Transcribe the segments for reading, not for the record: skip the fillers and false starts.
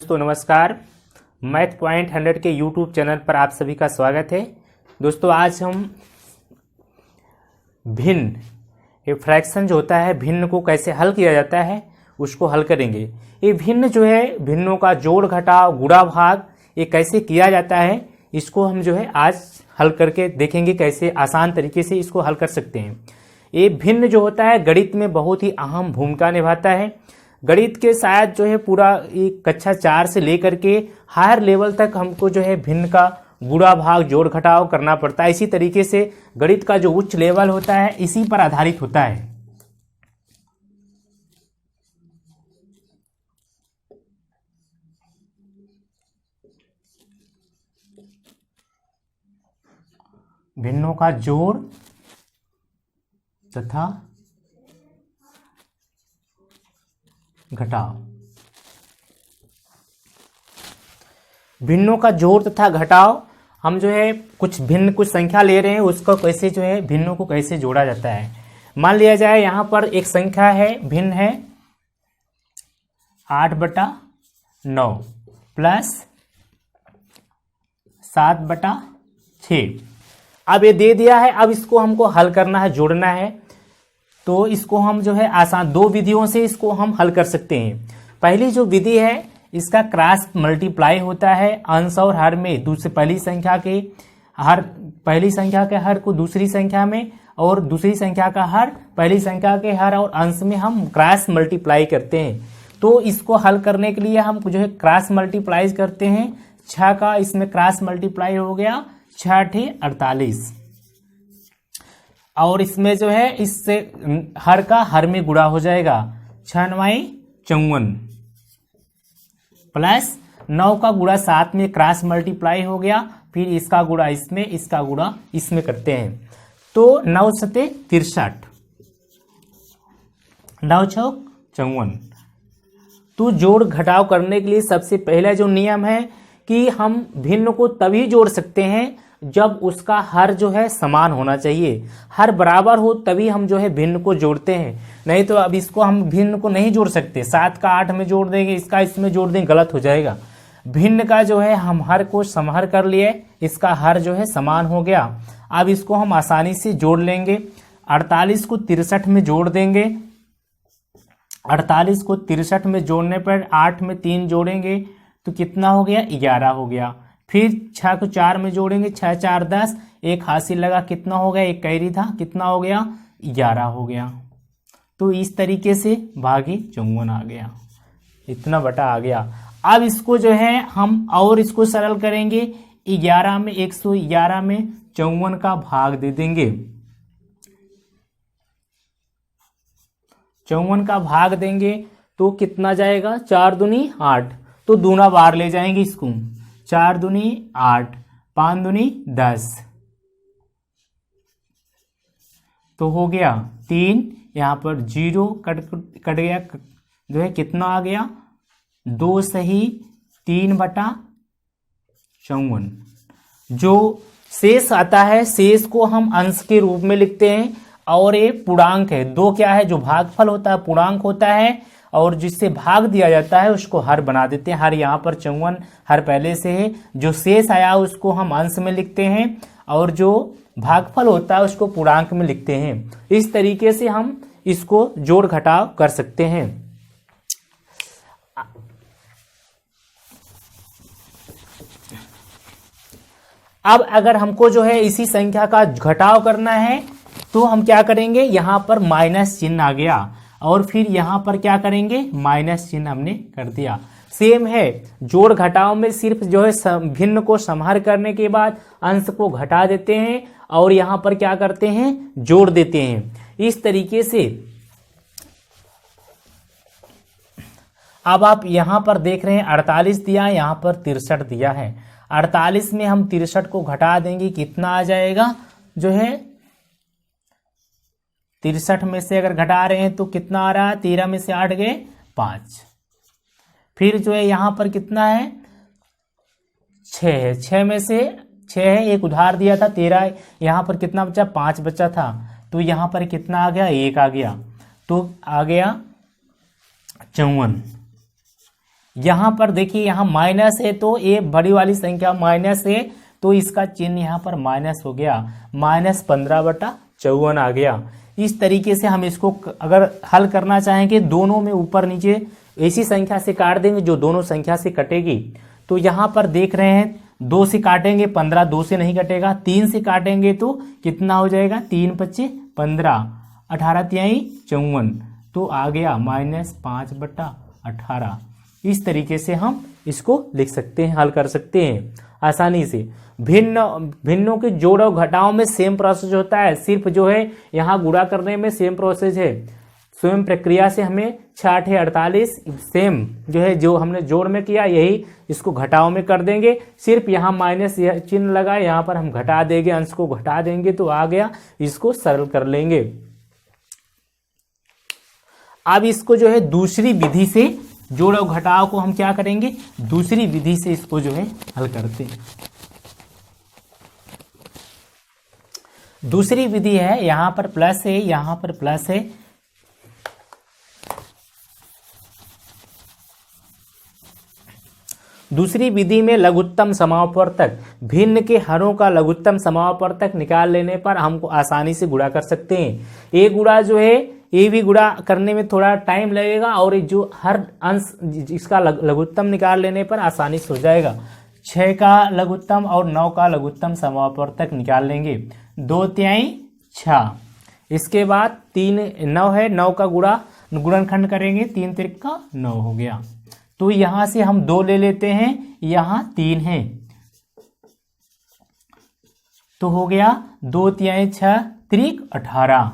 दोस्तों नमस्कार। Math point 100 के यूट्यूब चैनल पर आप सभी का स्वागत है। दोस्तों आज हम भिन्न ये फ्रैक्शन जो होता है भिन्न को कैसे हल किया जाता है उसको हल करेंगे। ये भिन्न जो है भिन्नों का जोड़ घटाव गुणा भाग ये कैसे किया जाता है इसको हम जो है आज हल करके देखेंगे कैसे आसान तरीके से इसको हल कर सकते हैं। ये भिन्न जो होता है गणित में बहुत ही अहम भूमिका निभाता है। गणित के शायद जो है पूरा एक कक्षा 4 से लेकर के हायर लेवल तक हमको जो है भिन्न का गुणा भाग जोड़ घटाव करना पड़ता है। इसी तरीके से गणित का जो उच्च लेवल होता है इसी पर आधारित होता है। भिन्नों का जोड़ तथा घटाव। भिन्नों का जोड़ तथा घटाव हम जो है कुछ संख्या ले रहे हैं उसको कैसे जो है भिन्नों को कैसे जोड़ा जाता है। मान लिया जाए यहां पर एक संख्या है भिन्न है 8/9 प्लस 7/6। अब ये दे दिया है, अब इसको हमको हल करना है जोड़ना है। तो इसको हम जो है आसान दो विधियों से इसको हम हल कर सकते हैं। पहली जो विधि है इसका क्रॉस मल्टीप्लाई होता है अंश और हर में पहली संख्या के हर को दूसरी संख्या में और दूसरी संख्या का हर पहली संख्या के हर और अंश में हम क्रॉस मल्टीप्लाई करते हैं। तो इसको हल करने के लिए हम जो है क्रॉस मल्टीप्लाई करते हैं। 6 का इसमें क्रॉस मल्टीप्लाई हो गया 6 48 और इसमें जो है इससे हर का हर में गुणा हो जाएगा 6 9 54 प्लस 9 का गुणा 7 में क्रॉस मल्टीप्लाई हो गया। फिर इसका गुणा इसमें इसका गुणा इसमें करते हैं तो 9 7 63 9 6 54। तो जोड़ घटाव करने के लिए सबसे पहला जो नियम है कि हम भिन्न को तभी जोड़ सकते हैं जब उसका हर जो है समान होना चाहिए, हर बराबर हो तभी हम जो है भिन्न को जोड़ते हैं। नहीं तो अब इसको हम भिन्न को नहीं जोड़ सकते। 7 का 8 में जोड़ देंगे इसका इसमें जोड़ देंगे गलत हो जाएगा। भिन्न का जो है हम हर को समहर कर लिए, इसका हर जो है समान हो गया। अब इसको हम आसानी से जोड़ लेंगे। 48 को 63 में जोड़ देंगे। 48 को 63 में जोड़ने पर 8 में 3 जोड़ेंगे तो कितना हो गया 11 हो गया। फिर 6 को 4 में जोड़ेंगे 6 4 10 एक हासिल लगा कितना हो गया एक कैरी था कितना हो गया 11 हो गया। तो इस तरीके से भागी 54 आ गया, इतना बटा आ गया। अब इसको जो है हम और इसको सरल करेंगे। 11 में 111 में 54 का भाग दे देंगे। 54 का भाग देंगे तो कितना जाएगा 4 दूनी 8 तो दूना बार ले जाएंगे इसको 4 दूनी 8 5 दूनी 10 तो हो गया 3। यहाँ पर 0 कट गया जो है कितना आ गया 2 सही 3/54। जो शेष आता है शेष को हम अंश के रूप में लिखते हैं और ये पूर्णांक है। 2 क्या है जो भागफल होता है पूर्णांक होता है और जिससे भाग दिया जाता है उसको हर बना देते हैं। हर यहाँ पर 54 हर पहले से है। जो शेष आया उसको हम अंश में लिखते हैं और जो भागफल होता है उसको पूर्णांक में लिखते हैं। इस तरीके से हम इसको जोड़ घटाव कर सकते हैं। अब अगर हमको जो है इसी संख्या का घटाव करना है तो हम क्या करेंगे, यहां पर माइनस चिन्ह आ गया और फिर यहां पर क्या करेंगे माइनस चिन्ह हमने कर दिया। सेम है जोड़ घटाव में सिर्फ जो है भिन्न को समहर करने के बाद अंश को घटा देते हैं और यहां पर क्या करते हैं जोड़ देते हैं। इस तरीके से अब आप यहां पर देख रहे हैं 48 दिया है यहां पर 63 दिया है। 48 में हम 63 को घटा देंगे कितना आ जाएगा जो है 63 में से अगर घटा रहे हैं तो कितना आ रहा है 13 में से 8 गए 5। फिर जो है यहां पर कितना है 6 है। 6 में से 6 है एक उधार दिया था 13 यहां पर कितना बचा 5 बचा था तो यहां पर कितना आ गया 1 आ गया तो आ गया 54। यहाँ पर देखिए यहाँ माइनस है तो ये बड़ी वाली संख्या माइनस है तो इसका चिन्ह यहाँ पर माइनस हो गया, -15/54 आ गया। इस तरीके से हम इसको अगर हल करना चाहेंगे दोनों में ऊपर नीचे ऐसी संख्या से काट देंगे जो दोनों संख्या से कटेगी। तो यहाँ पर देख रहे हैं 2 से काटेंगे 15, 2 से नहीं कटेगा। 3 से काटेंगे तो कितना हो जाएगा, 3 × 5 = 15, 18 × 3 = 54, तो आ गया -5/18। इस तरीके से हम इसको लिख सकते हैं, हल कर सकते हैं आसानी से। भिन्नों के जोड़ और घटाव में सेम प्रोसेस होता है, सिर्फ जो है यहाँ गुणा करने में सेम प्रोसेस है। स्वयं प्रक्रिया से हमें 6 × 8 = 48 सेम जो है जो हमने जोड़ में किया यही इसको घटाव में कर देंगे। सिर्फ यहाँ माइनस चिन्ह लगा, यहाँ पर हम घटा देंगे, अंश को घटा देंगे तो आ गया। इसको सरल कर लेंगे। अब इसको जो है दूसरी विधि से जोड़ और घटाव को हम क्या करेंगे, दूसरी विधि से इसको जो है हल करते हैं। दूसरी विधि है, यहाँ पर प्लस है, यहाँ पर प्लस है। दूसरी विधि में लघुत्तम समापवर्तक, भिन्न के हरों का लघुत्तम समापवर्तक निकाल लेने पर हमको आसानी से गुणा कर सकते हैं। ये गुणा जो है ये भी गुणा करने में थोड़ा टाइम लगेगा और जो हर अंश इसका लघुत्तम निकाल लेने पर आसानी से हो जाएगा। 6 का लघुत्तम और 9 का लघुत्तम समापवर्तक निकाल लेंगे। 2 तिहाई 6, इसके बाद 3 9 है, 9 का गुणनखंड करेंगे, 3 × 9 हो गया। तो यहां से हम 2 ले लेते हैं, यहां 3 है तो हो गया 2 तिहाई 6 × 18।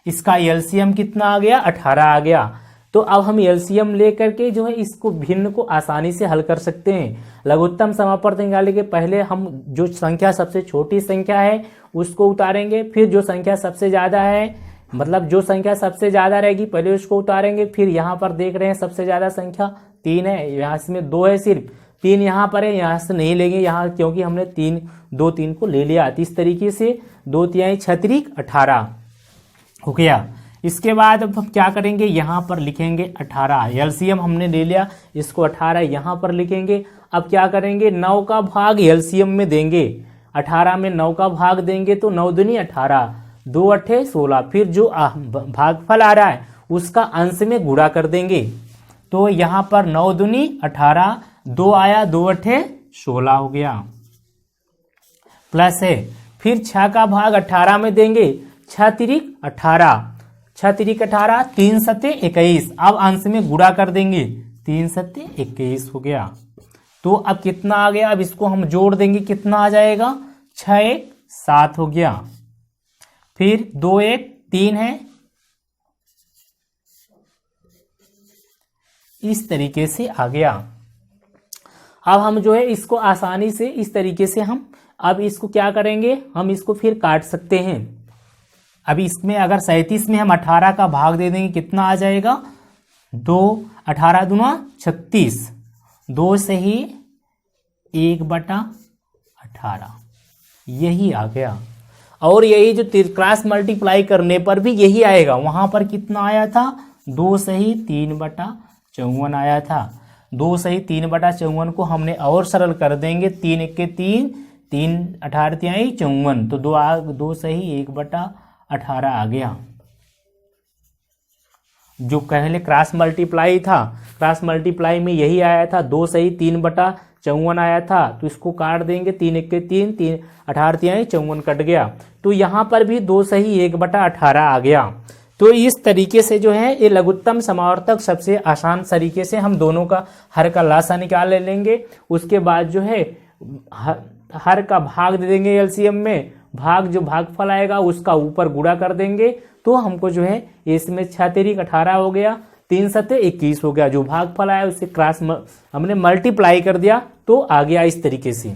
इसका एलसीएम कितना आ गया, 18 आ गया। तो अब हम एलसीएम लेकर के जो है इसको भिन्न को आसानी से हल कर सकते हैं। लघुत्तम समापवर्तक निकालने के पहले हम जो संख्या सबसे छोटी संख्या है उसको उतारेंगे, फिर जो संख्या सबसे ज्यादा है मतलब जो संख्या सबसे ज्यादा रहेगी पहले उसको उतारेंगे। फिर यहाँ पर देख रहे हैं सबसे ज्यादा संख्या 3 है, यहाँ इसमें 2 है, सिर्फ 3 यहाँ पर है, यहाँ से नहीं लेंगे यहाँ क्योंकि हमने 3 को ले लिया। इस तरीके से 2 तिहाई 6 × 18 हो गया। इसके बाद अब हम क्या करेंगे, यहाँ पर लिखेंगे 18, एलसीएम हमने ले लिया, इसको 18 यहाँ पर लिखेंगे। अब क्या करेंगे, 9 का भाग एलसीएम में देंगे, 18 में 9 का भाग देंगे तो 9 दूनी 18, 2 × 8 = 16। फिर जो भागफल आ रहा है उसका अंश में गुणा कर देंगे। तो यहाँ पर 9 दूनी 18, 2 आया, 2 × 8 = 16 हो गया, प्लस है। फिर 6 का भाग 18 में देंगे, 6 × 18, 6 × 18, 3 × 7 = 21। अब अंश में गुणा कर देंगे, 3 × 7 = 21 हो गया। तो अब कितना आ गया, अब इसको हम जोड़ देंगे, कितना आ जाएगा, 6 × 1 = 7 हो गया। फिर 2 × 1 = 3 है। इस तरीके से आ गया। अब हम जो है इसको आसानी से इस तरीके से हम अब इसको क्या करेंगे, हम इसको फिर काट सकते हैं। अभी इसमें अगर 37 में हम 18 का भाग दे देंगे कितना आ जाएगा, 2 18 दूना 36, 2 से ही 1/18 यही आ गया। और यही जो क्रॉस मल्टीप्लाई करने पर भी यही आएगा। वहां पर कितना आया था, 2 से ही 3/54 आया था। 2 से ही 3/54 को हमने और सरल कर देंगे, 3 × 1 = 3, 3 × 18 = 54, तो 2 से ही 1/18 आ गया। जो पहले क्रॉस मल्टीप्लाई था, क्रॉस मल्टीप्लाई में यही आया था, 2 से ही 3/54 आया था। तो इसको काट देंगे, 3 × 1 = 3, 3 × 18 = 54 कट गया। तो यहाँ पर भी 2 से ही 1/18 आ गया। तो इस तरीके से जो है ये लघुत्तम समावर्तक सबसे आसान तरीके से हम दोनों का हर का लासा निकाल लेंगे। उसके बाद जो है हर का भाग दे देंगे एलसीएम में, भाग जो भागफल आएगा उसका ऊपर गुणा कर देंगे। तो हमको जो है इसमें 6 × 3 = 18 हो गया, 3 × 7 = 21 हो गया। जो भागफल आया उससे क्रॉस हमने मल्टीप्लाई कर दिया तो आ गया इस तरीके से।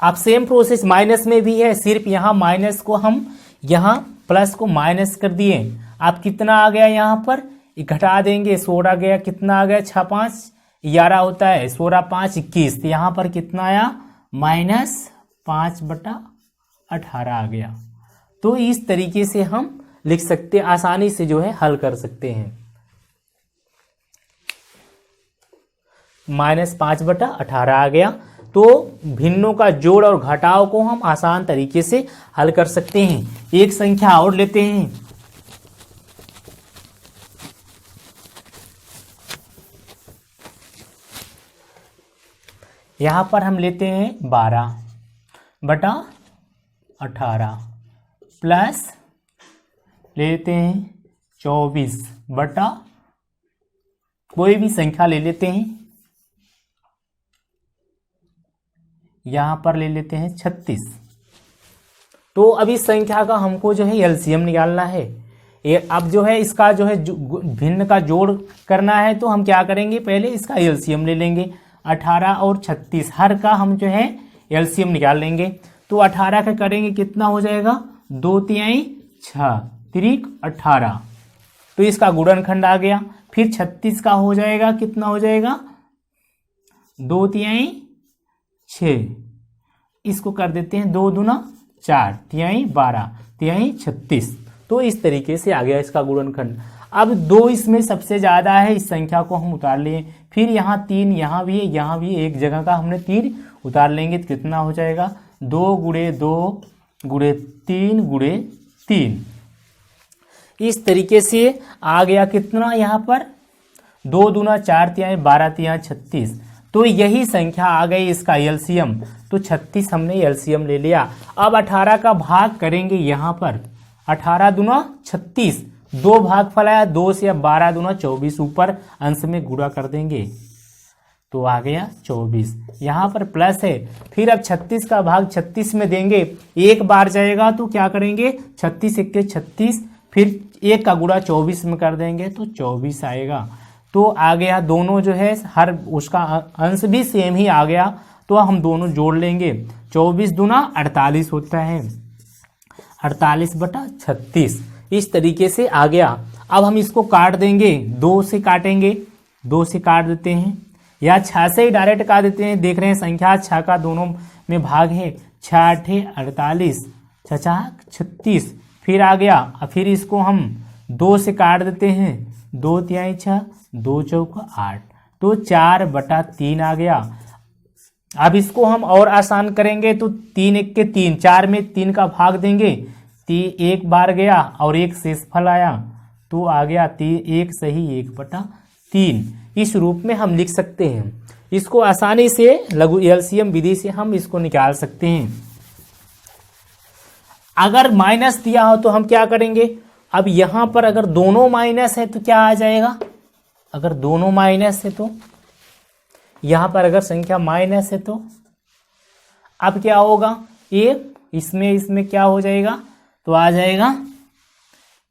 आप सेम प्रोसेस माइनस में भी है, सिर्फ यहाँ माइनस को हम यहाँ प्लस को माइनस कर दिए। आप कितना आ गया, यहाँ पर घटा देंगे, 16 गया, कितना आ गया, 6 × 5 = 11 होता है, 16 × 5 = 21। तो यहाँ पर कितना आया, -5/18 आ गया। तो इस तरीके से हम लिख सकते हैं, आसानी से जो है हल कर सकते हैं। -5/18 आ गया। तो भिन्नों का जोड़ और घटाव को हम आसान तरीके से हल कर सकते हैं। एक संख्या और लेते हैं। यहां पर हम लेते हैं 12/18 प्लस लेते हैं 24 बटा कोई भी संख्या ले लेते हैं। यहां पर ले लेते हैं 36। तो अब इस संख्या का हमको जो है एलसीएम निकालना है। ये अब जो है इसका जो है भिन्न का जोड़ करना है, तो हम क्या करेंगे, पहले इसका एलसीएम ले लेंगे। 18 और 36 हर का हम जो है एलसीएम निकाल लेंगे। तो 18 का करेंगे कितना हो जाएगा, 2 तिहाई 6 त्रिक 18। तो इसका गुणनखंड आ गया। फिर 36 का हो जाएगा, कितना हो जाएगा, 2 तिहाई 6। इसको कर देते हैं 2 दूना 4 तिहाई 12 तिहाई 36। तो इस तरीके से आ गया इसका गुणनखंड। अब 2 इसमें सबसे ज्यादा है, इस संख्या को हम उतार लिए। फिर यहाँ 3 यहाँ भी है, यहाँ भी एक जगह का हमने 3 उतार लेंगे तो कितना हो जाएगा, 2 गुणे 2 गुणे 3 गुणे 3। इस तरीके से आ गया कितना, यहाँ पर 2 दूना 4 तिहाई 12 तिहाई 36। तो यही संख्या आ गई इसका एलसीएम। तो 36 हमने एलसीएम ले लिया। अब 18 का भाग करेंगे यहाँ पर। 18 दूना 36, 2 भागफल आया 2 से, अब 12 दूना 24 ऊपर अंश में गुणा कर देंगे तो आ गया 24। यहाँ पर प्लस है। फिर अब 36 का भाग 36 में देंगे, एक बार जाएगा तो क्या करेंगे, 36 1 36, फिर 1 का गुणा 24 में कर देंगे तो 24 आएगा। तो आ गया, दोनों जो है हर उसका अंश भी सेम ही आ गया। तो हम दोनों जोड़ लेंगे। 24 दूना 48 होता है, 48/36। इस तरीके से आ गया। अब हम इसको काट देंगे, 2 से काटेंगे, 2 से काट देते हैं, या 6 से ही डायरेक्ट काट देते हैं। देख रहे हैं संख्या 6 का दोनों में भाग है, 6 8 48 6 36। फिर आ गया, फिर इसको हम 2 से काट देते हैं, 2 तिहाई 6 2 चौका 8। तो 4/3 आ गया। अब इसको हम और आसान करेंगे तो 3 1 के 3, 4 में 3 का भाग देंगे, 1 बार गया और 1 शेषफल आया तो आ गया 1 सही 1/3। इस रूप में हम लिख सकते हैं। इसको आसानी से लघु एलसीएम विधि से हम इसको निकाल सकते हैं। अगर माइनस दिया हो तो हम क्या करेंगे, अब यहां पर अगर दोनों माइनस है तो क्या आ जाएगा, अगर दोनों माइनस है तो यहां पर अगर संख्या माइनस है तो अब क्या होगा, इसमें क्या हो जाएगा, तो आ जाएगा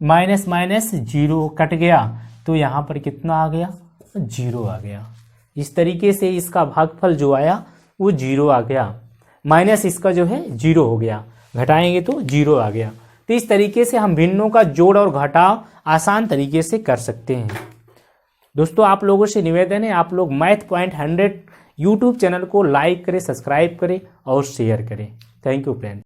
माइनस माइनस 0 कट गया तो यहां पर कितना आ गया, 0 आ गया। इस तरीके से इसका भागफल जो आया वो 0 आ गया, माइनस इसका जो है 0 हो गया, घटाएंगे तो 0 आ गया। तो इस तरीके से हम भिन्नों का जोड़ और घटाव आसान तरीके से कर सकते हैं। दोस्तों, आप लोगों से निवेदन है, आप लोग मैथ पॉइंट 100 यूट्यूब चैनल को लाइक करें, सब्सक्राइब करें और शेयर करें। Thank you friend.